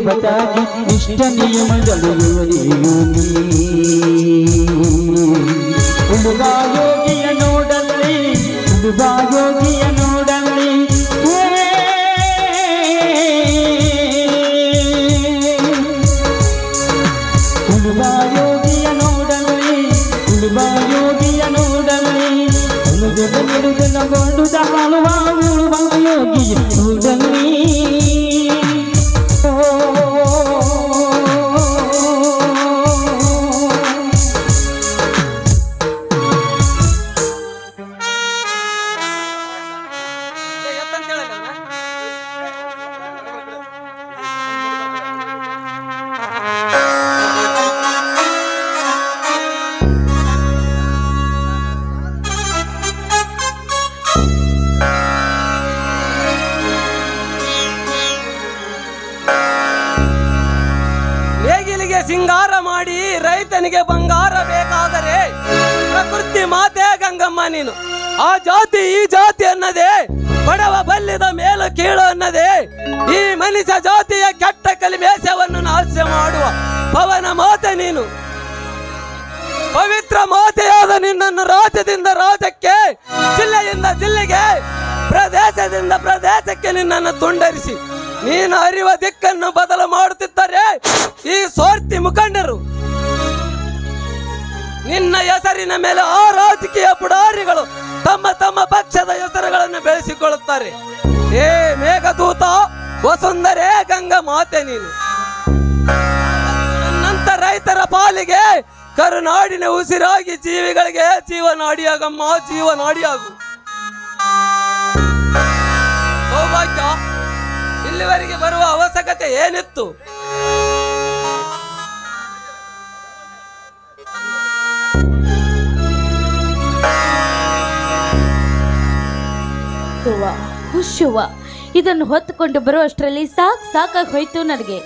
बतागी इष्ट नियम ಹುಡುಗ ಯೋಗಿಯ ನೋಡಲ್ಲಿ ಹುಡುಗ ಯೋಗಿಯ ನೋಡಲ್ಲಿ ಹುಡುಗ ಯೋಗಿಯ ನೋಡಲ್ಲಿ ಹುಡುಗ ಯೋಗಿಯ ನೋಡಲ್ಲಿ ಗೊಂಡು ಹಾಳುವ ಹುಡುಗ ಯೋಗಿಯ ನೋಡಲ್ಲಿ ಸಿಂಗಾರ ಮಾಡಿ ರೈತನಿಗೆ ಬಂಗಾರ ಬೇಕಾದರೆ ಪ್ರಕೃತಿ ಮಾತೆ ಗಂಗಮ್ಮ ನೀನು. ಆ ಜಾತಿ ಈ ಜಾತಿ ಅನ್ನದೇ, ಬಡವ ಬಲ್ಲಿದ ಮೇಲು ಕೀಳು ಅನ್ನದೇ, ಈ ಮನುಷ್ಯ ಜಾತಿಯ ಕೆಟ್ಟ ಕಲಿಮೇಶವನ್ನು ನಾಶ ಮಾಡುವ ಪವನ ಮಾತೆ ನೀನು. ಪವಿತ್ರ ಮಾತೆಯಾದ ನಿನ್ನನ್ನು ರಾಜ್ಯದಿಂದ ರಾಜ್ಯಕ್ಕೆ, ಜಿಲ್ಲೆಯಿಂದ ಜಿಲ್ಲೆಗೆ, ಪ್ರದೇಶದಿಂದ ಪ್ರದೇಶಕ್ಕೆ ನಿನ್ನನ್ನು ತುಂಡರಿಸಿ ನೀನು ಅರಿವ ದಿಕ್ಕನ್ನು ಬದಲು ಮಾಡುತ್ತಿದ್ದರೆ ಈ ಸ್ವಾರ್ಥಿ ಮುಖಂಡರು ನಿನ್ನ ಹೆಸರಿನ ಮೇಲೆ ಆ ರಾಜಕೀಯ ಪುಡಾರಿಗಳು ತಮ್ಮ ತಮ್ಮ ಪಕ್ಷದ ಹೆಸರುಗಳನ್ನು ಬೆಳೆಸಿಕೊಳ್ಳುತ್ತಾರೆ. ಏ ಮೇಘದೂತ ವಸುಂಧರೆ ಗಂಗಾ ಮಾತೆ ನೀನು. ನನ್ನಂತ ರೈತರ ಪಾಲಿಗೆ ಕರುನಾಡಿನ ಉಸಿರಾಗಿ ಜೀವಿಗಳಿಗೆ ಜೀವನಾಡಿಯಾಗಮ್ಮ, ಜೀವನಾಡಿಯಾಗು. ಸೌಭಾಗ್ಯ, ಇಲ್ಲಿವರೆಗೆ ಬರುವ ಅವಶ್ಯಕತೆ ಏನಿತ್ತು? ಹುಶುವ ಇದನ್ನು ಹೊತ್ತುಕೊಂಡು ಬರುವಷ್ಟರಲ್ಲಿ ಸಾಕಾಗಿ ಹೋಯ್ತು ನನಗೆ.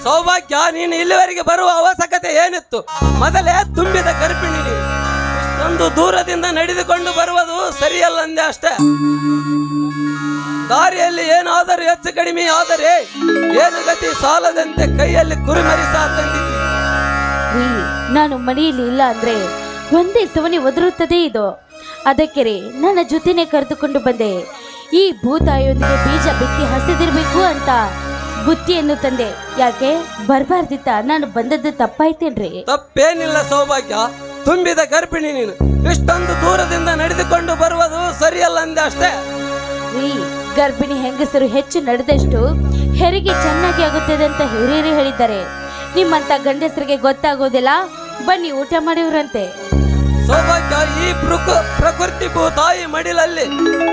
ಸೌಭಾಗ್ಯ, ನೀನು ಇಲ್ಲಿವರೆಗೆ ಬರುವ ಅವಶ್ಯಕತೆ ಏನಿತ್ತು? ಮೊದಲೇ ತುಂಬಿದ ಗರ್ಭಿಣಿ ನೀನು. ಇಷ್ಟೊಂದು ದೂರದಿಂದ ನಡೆದುಕೊಂಡು ಬರುವುದು ಸರಿಯಲ್ಲಂದೆ ಅಷ್ಟೇ. ದಾರಿಯಲ್ಲಿ ಏನಾದರೂ ಹೆಚ್ಚು ಕಡಿಮೆ ಆದರೆ ಏನು ಗತಿ ಸಾಲದಂತೆ ಕೈಯಲ್ಲಿ ಕುರಿಮರಿ ತಂದಿದ್ದೀವಿ. ನಾನು ಮನೆಯಲ್ಲಿ ಇಲ್ಲ ಅಂದ್ರೆ ಒಂದೇ ಸವನಿ ಒದರುತ್ತದೆ ಇದು. ಅದಕ್ಕೆ ರೀ ನನ್ನ ಜೊತೆನೆ ಕರೆದುಕೊಂಡು ಬಂದೆ. ಈ ಭೂತಾಯಿಯೊಂದಿಗೆ ಬೀಜ ಬಿತ್ತಿ ಹಸಿದಿರ್ಬೇಕು ಅಂತ ಬುತ್ತಿಯನ್ನು ತಂದೆ. ಯಾಕೆ ಬರ್ಬಾರ್ದಿತ್ತ? ನಾನು ಬಂದದ್ದು ತಪ್ಪಾಯ್ತೇನ್ರಿ? ತಪ್ಪೇನಿಲ್ಲ ಸೌಭಾಗ್ಯ, ತುಂಬಿದ ಗರ್ಭಿಣಿ ನೀನು. ಇಷ್ಟೊಂದು ದೂರದಿಂದ ನಡೆದುಕೊಂಡು ಬರುವುದು ಸರಿಯಲ್ಲ ಅಂದೆ ಅಷ್ಟೇ. ರೀ, ಗರ್ಭಿಣಿ ಹೆಂಗಸರು ಹೆಚ್ಚು ನಡೆದಷ್ಟು ಹೆರಿಗೆ ಚೆನ್ನಾಗಿ ಆಗುತ್ತದೆ ಅಂತ ಹಿರಿಯರು ಹೇಳಿದ್ದಾರೆ. ನಿಮ್ಮಂತ ಗಂಡಸರಿಗೆ ಗೊತ್ತಾಗೋದಿಲ್ಲ. ಬನ್ನಿ ಊಟ ಮಾಡಿವ್ರಂತೆ. ಸೌಭಾಗ್ಯ, ಈ ಪ್ರಕೃತಿ ಭೂತಾಯಿ ಮಡಿಲಲ್ಲಿ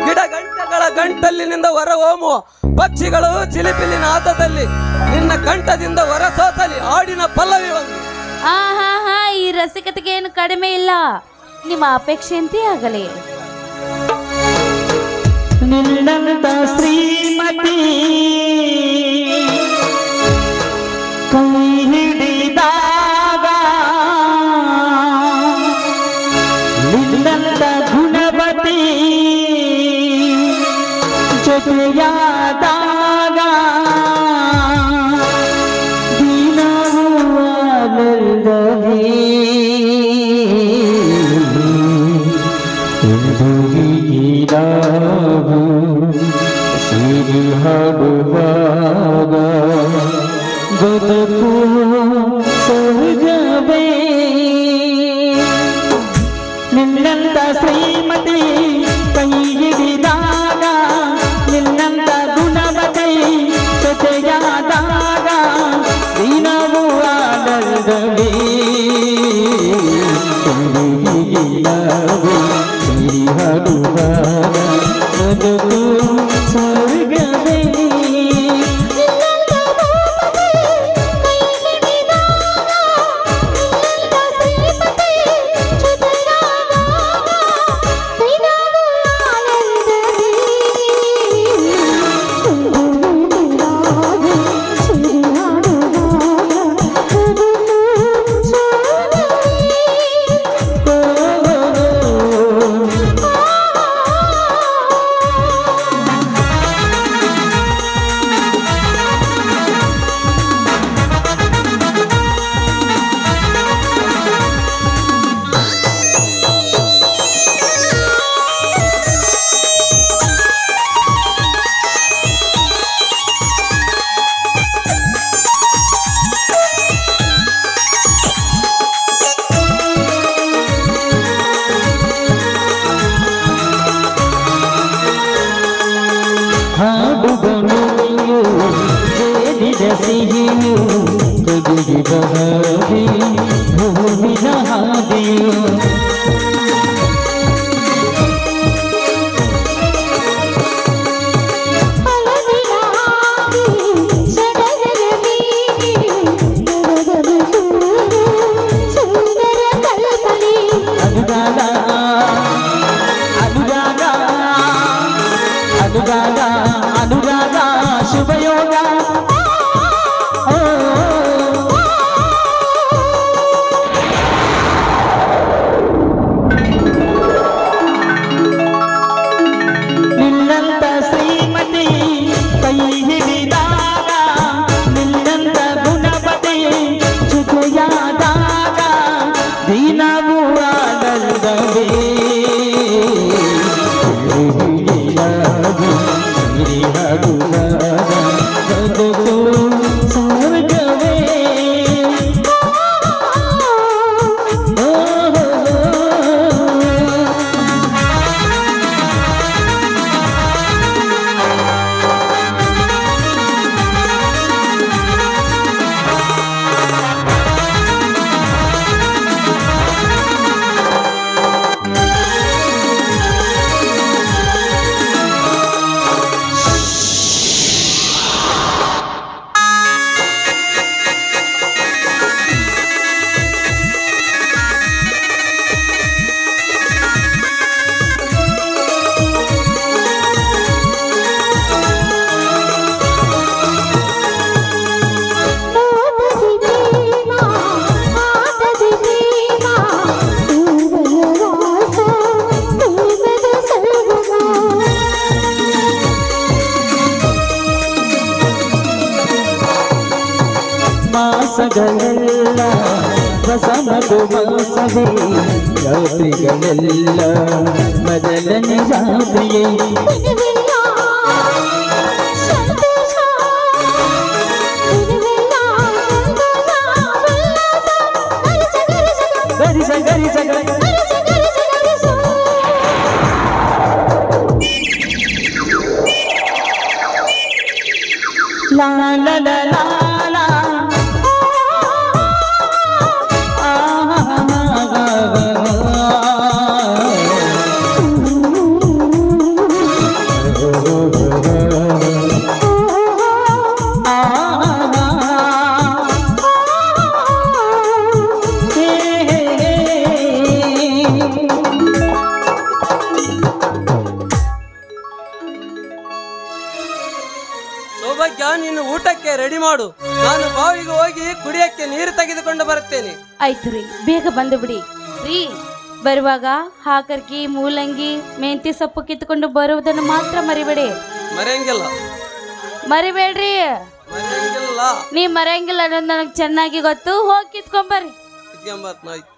ಗಿಡ ಗಂಟೆಗಳ ಗಂಟಲ್ಲಿನಿಂದ ಹೊರ ಹೋಮುವ ಪಕ್ಷಿಗಳು ಚಿಲಿಪಿಲಿ ನಾದದಲ್ಲಿ ನಿನ್ನ ಕಂಠದಿಂದ ಹೊರಸೋಸಲಿ ಹಾಡಿನ ಪಲ್ಲವಿ ಒಂದು. ಹಾ, ಈ ರಸಿಕತೆಗೆ ಏನು ಕಡಿಮೆ ಇಲ್ಲ. ನಿಮ್ಮ ಅಪೇಕ್ಷೆಯಂತೆ ಆಗಲಿ. ನಿನ್ನಂತ ಶ್ರೀಮತಿ ಕೈ ಹಿಡಿದಾಗ, ನಿನ್ನಂತ ಗುಣವತಿ ಜೊತೆಯಾದಾಗ, ದಿನವೂ ಆನಂದವೇ ಸಿರಿ ಹಾಡುವಾಗ ಬದುಕು ಸ್ವರ್ಗವೇ. ನಿನ್ನಂತ ಶ್ರೀಮತಿ ಕೈ ಹಿಡಿದಾಗ, ನಿನ್ನಂತ ಗುಣವತಿ ಜೊತೆಯಾದಾಗ, ದಿನವೂ ಆನಂದವೇ ಸಿರಿ ಹಾಡುವಾಗ ಬದುಕು ಸ್ವರ್ಗವೇ. ಸಿಹಿಯು ತುದಿಗೆ ಬರಲಿ ಹೂವಿನ ಹಾದಿಯು ಅನುರಾಗ ಶುಭಯೋಗ ನಿನ್ನಂತ ಶ್ರೀಮತಿ ಕೈ ಹಿಡಿದಾಗ ನಿನ್ನಂತ ಗುಣಪತಿ ಜೊತೆಯಾದಾಗ ದಿನವೂ ಆನಂದವೇ ಸ್ವರ್ಗವೇ ಮಾಸಗಳೆಲ್ಲ ವಸಮದು ಮಾಸವೇ ರಾತ್ರಿಗಳೆಲ್ಲ ಮೊದಲನೇ ರಾತ್ರಿಯೇ ಗರಿಸ ಗರಿಸ ಲಾ ಲಾ ಲಾ ಲಾ ಸೌಭಾಗ್ಯ, ನೀನು ಊಟಕ್ಕೆ ರೆಡಿ ಮಾಡು. ನಾನು ಬಾವಿಗೆ ಹೋಗಿ ಕುಡಿಯಕ್ಕೆ ನೀರು ತೆಗೆದುಕೊಂಡು ಬರುತ್ತೇನೆ. ಆಯ್ತು ರೀ, ಬೇಗ ಬಂದು ಬಿಡಿ ರೀ. ಬರುವಾಗ ಹಾಕರ್ಕಿ, ಮೂಲಂಗಿ, ಮೆಂತಿ ಸೊಪ್ಪು ಕಿತ್ಕೊಂಡು ಬರುವುದನ್ನು ಮಾತ್ರ ಮರಿಬೇಡಿ. ಮರೆಯಂಗಿಲ್ಲ, ಮರಿಬೇಡ್ರಿ. ಮರೆಯಂಗಿಲ್ಲ. ನೀ ಮರೆಯಂಗಿಲ್ಲ ಅನ್ನೋದು ನನಗೆ ಚೆನ್ನಾಗಿ ಗೊತ್ತು. ಹೋಗಿ ಕಿತ್ಕೊಂಬರ್ರಿ. ಇದ್ಕೊಂಬತ್ ನಾಯ್ತು.